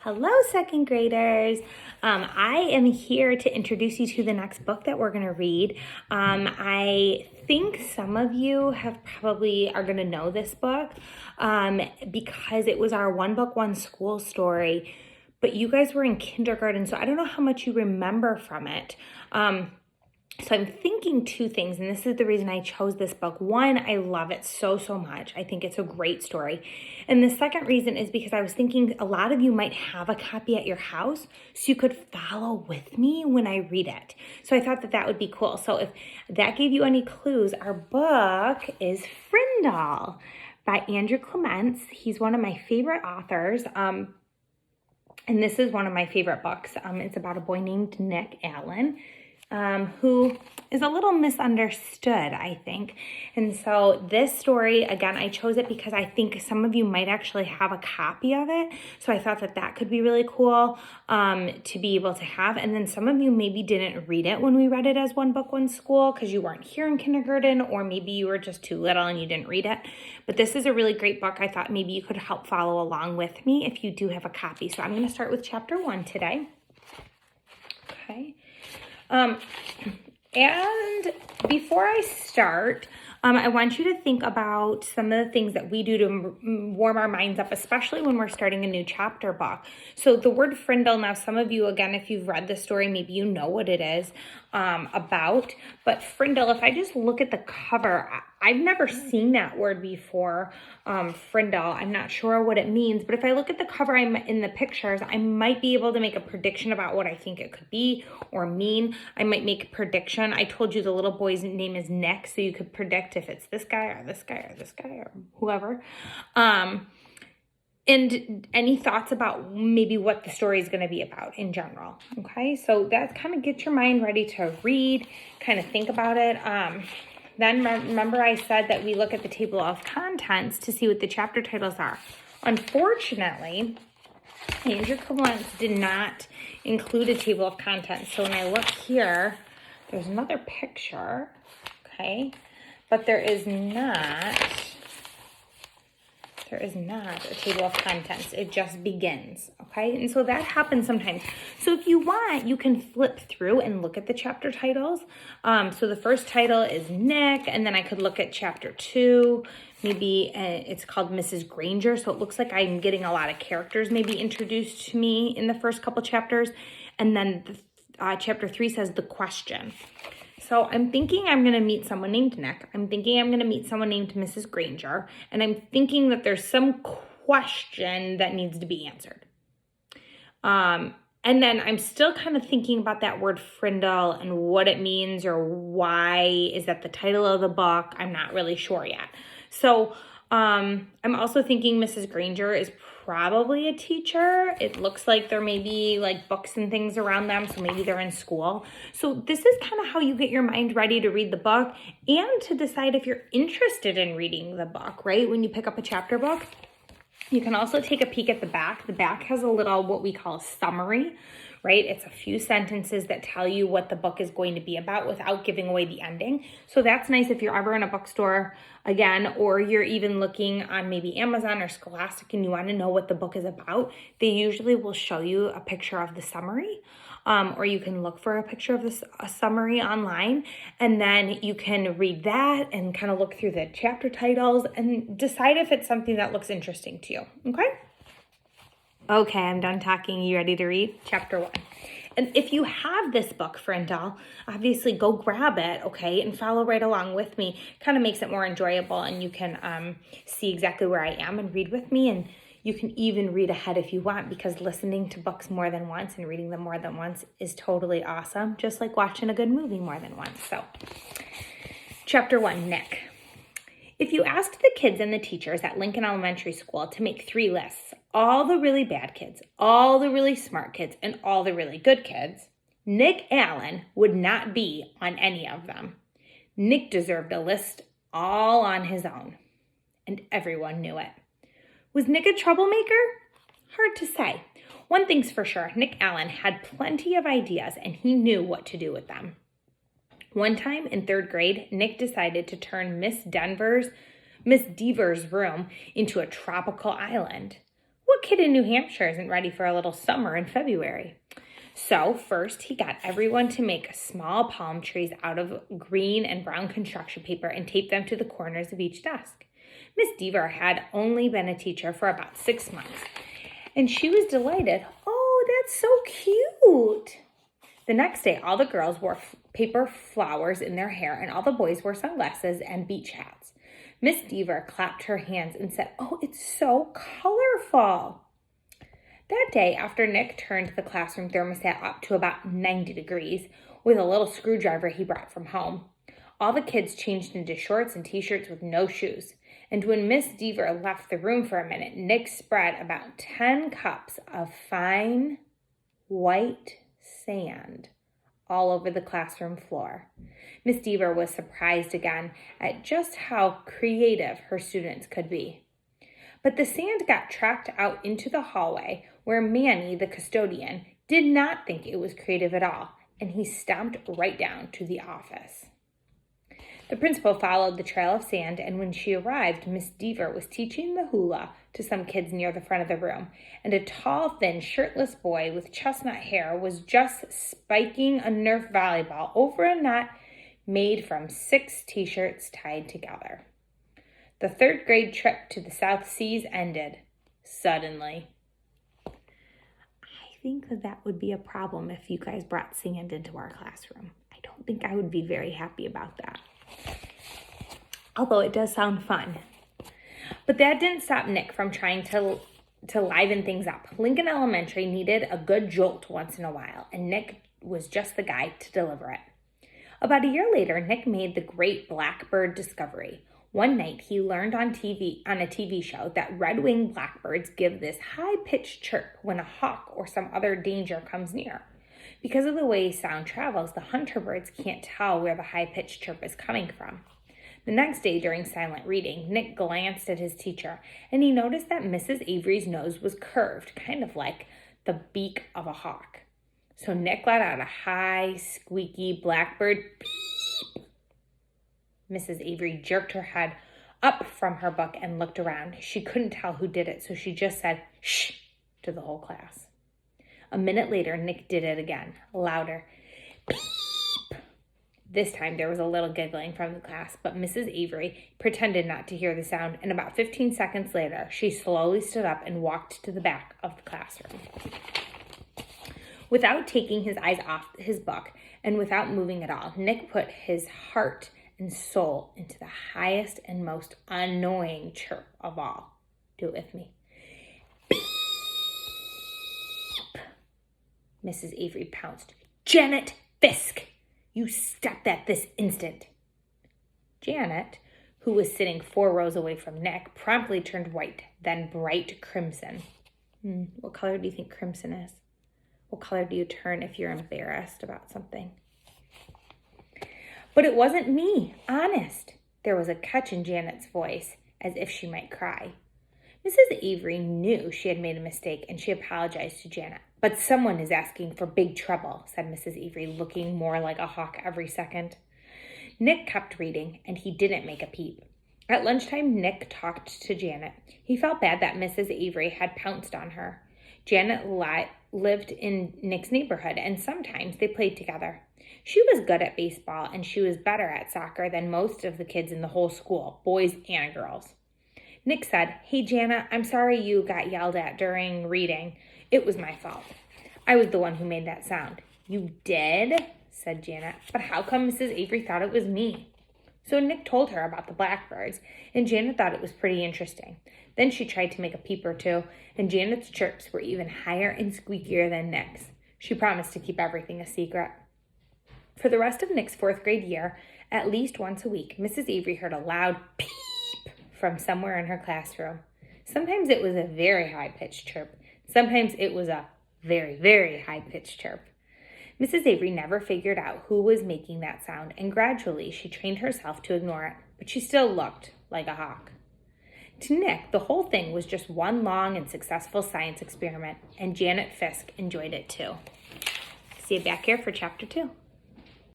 Hello, second graders. I am here to introduce you to the next book that we're going to read. I think some of you are going to know this book because it was our One Book, One School story, but you guys were in kindergarten, so I don't know how much you remember from it. So I'm thinking two things, and this is the reason I chose this book. One, I love it so much. I think it's a great story. And the second reason is because I was thinking a lot of you might have a copy at your house, so you could follow with me when I read it. So I thought that would be cool. So if that gave you any clues, our book is Frindle by Andrew Clements. He's one of my favorite authors. And this is one of my favorite books. It's about a boy named Nick Allen, who is a little misunderstood, I think. And so this story, again, I chose it because I think some of you might actually have a copy of it. So I thought that could be really cool to be able to have. And then some of you maybe didn't read it when we read it as One Book, One School because you weren't here in kindergarten, or maybe you were just too little and you didn't read it. But this is a really great book. I thought maybe you could help follow along with me if you do have a copy. So I'm going to start with chapter 1 today. Okay. And before I start, I want you to think about some of the things that we do to warm our minds up, especially when we're starting a new chapter book. So the word frindle, now some of you, again, if you've read the story, maybe you know what it is about, but frindle, if I just look at the cover, I've never seen that word before, frindle. I'm not sure what it means, but if I look at the cover in the pictures, I might be able to make a prediction about what I think it could be or mean. I might make a prediction. I told you the little boy's name is Nick, so you could predict if it's this guy or this guy or this guy or whoever. And any thoughts about maybe what the story is going to be about in general. Okay, so that kind of gets your mind ready to read, kind of think about it. Then remember I said that we look at the table of contents to see what the chapter titles are. Unfortunately, Andrew Clements did not include a table of contents. So when I look here, there's another picture, okay? But there is not a table of contents. It just begins, okay? And so that happens sometimes. So if you want, you can flip through and look at the chapter titles. So the first title is Nick, and then I could look at chapter 2. Maybe it's called Mrs. Granger. So it looks like I'm getting a lot of characters maybe introduced to me in the first couple chapters. And then chapter 3 says the question. So I'm thinking I'm going to meet someone named Nick. I'm thinking I'm going to meet someone named Mrs. Granger. And I'm thinking that there's some question that needs to be answered. And then I'm still kind of thinking about that word frindle and what it means or why is that the title of the book. I'm not really sure yet. So I'm also thinking Mrs. Granger is probably a teacher. It looks like there may be like books and things around them, so maybe they're in school. So this is kind of how you get your mind ready to read the book and to decide if you're interested in reading the book, right? When you pick up a chapter book. You can also take a peek at the back. The back has a little, what we call a summary, right? It's a few sentences that tell you what the book is going to be about without giving away the ending. So that's nice if you're ever in a bookstore again, or you're even looking on maybe Amazon or Scholastic and you want to know what the book is about. They usually will show you a picture of the summary. Or you can look for a picture of a summary online, and then you can read that and kind of look through the chapter titles and decide if it's something that looks interesting to you, okay? Okay, I'm done talking. You ready to read? Chapter 1. And if you have this book, Frindle, obviously go grab it, okay, and follow right along with me. Kind of makes it more enjoyable, and you can see exactly where I am and read with me, and you can even read ahead if you want, because listening to books more than once and reading them more than once is totally awesome, just like watching a good movie more than once. So, chapter 1, Nick. If you asked the kids and the teachers at Lincoln Elementary School to make 3 lists, all the really bad kids, all the really smart kids, and all the really good kids, Nick Allen would not be on any of them. Nick deserved a list all on his own, and everyone knew it. Was Nick a troublemaker? Hard to say. One thing's for sure, Nick Allen had plenty of ideas and he knew what to do with them. One time in 3rd grade, Nick decided to turn Miss Deaver's room into a tropical island. What kid in New Hampshire isn't ready for a little summer in February? So first, he got everyone to make small palm trees out of green and brown construction paper and tape them to the corners of each desk. Miss Deaver had only been a teacher for about 6 months, and she was delighted. Oh, that's so cute. The next day, all the girls wore paper flowers in their hair, and all the boys wore sunglasses and beach hats. Miss Deaver clapped her hands and said, "Oh, it's so colorful." That day, after Nick turned the classroom thermostat up to about 90 degrees with a little screwdriver he brought from home, all the kids changed into shorts and t-shirts with no shoes. And when Miss Deaver left the room for a minute, Nick spread about 10 cups of fine white sand all over the classroom floor. Miss Deaver was surprised again at just how creative her students could be. But the sand got tracked out into the hallway where Manny, the custodian, did not think it was creative at all, and he stomped right down to the office. The principal followed the trail of sand, and when she arrived, Miss Deaver was teaching the hula to some kids near the front of the room, and a tall, thin, shirtless boy with chestnut hair was just spiking a Nerf volleyball over a net made from 6 t-shirts tied together. The 3rd grade trip to the South Seas ended suddenly. I think that would be a problem if you guys brought sand into our classroom. I don't think I would be very happy about that. Although it does sound fun. But that didn't stop Nick from trying to liven things up. Lincoln Elementary needed a good jolt once in a while, and Nick was just the guy to deliver it. About a year later, Nick made the great blackbird discovery. One night, he learned on a TV show that red-winged blackbirds give this high-pitched chirp when a hawk or some other danger comes near. Because of the way sound travels, the hunter birds can't tell where the high-pitched chirp is coming from. The next day during silent reading, Nick glanced at his teacher, and he noticed that Mrs. Avery's nose was curved, kind of like the beak of a hawk. So Nick let out a high, squeaky blackbird beep. Mrs. Avery jerked her head up from her book and looked around. She couldn't tell who did it, so she just said, "Shh," to the whole class. A minute later, Nick did it again, louder. Beep. This time, there was a little giggling from the class, but Mrs. Avery pretended not to hear the sound, and about 15 seconds later, she slowly stood up and walked to the back of the classroom. Without taking his eyes off his book and without moving at all, Nick put his heart and soul into the highest and most annoying chirp of all. Do it with me. Beep. Mrs. Avery pounced. "Janet Fisk, you stop that this instant." Janet, who was sitting 4 rows away from Nick, promptly turned white, then bright crimson. What color do you think crimson is? What color do you turn if you're embarrassed about something? But it wasn't me, honest. There was a catch in Janet's voice, as if she might cry. Mrs. Avery knew she had made a mistake, and she apologized to Janet. "But someone is asking for big trouble," said Mrs. Avery, looking more like a hawk every second. Nick kept reading, and he didn't make a peep. At lunchtime, Nick talked to Janet. He felt bad that Mrs. Avery had pounced on her. Janet lived in Nick's neighborhood, and sometimes they played together. She was good at baseball, and she was better at soccer than most of the kids in the whole school, boys and girls. Nick said, "Hey, Janet, I'm sorry you got yelled at during reading. It was my fault. I was the one who made that sound." "You did?" said Janet. "But how come Mrs. Avery thought it was me?" So Nick told her about the blackbirds, and Janet thought it was pretty interesting. Then she tried to make a peep or two, and Janet's chirps were even higher and squeakier than Nick's. She promised to keep everything a secret. For the rest of Nick's 4th grade year, at least once a week, Mrs. Avery heard a loud peep from somewhere in her classroom. Sometimes it was a very high-pitched chirp. Sometimes it was a very, very high-pitched chirp. Mrs. Avery never figured out who was making that sound, and gradually she trained herself to ignore it, but she still looked like a hawk. To Nick, the whole thing was just one long and successful science experiment, and Janet Fisk enjoyed it too. See you back here for Chapter 2.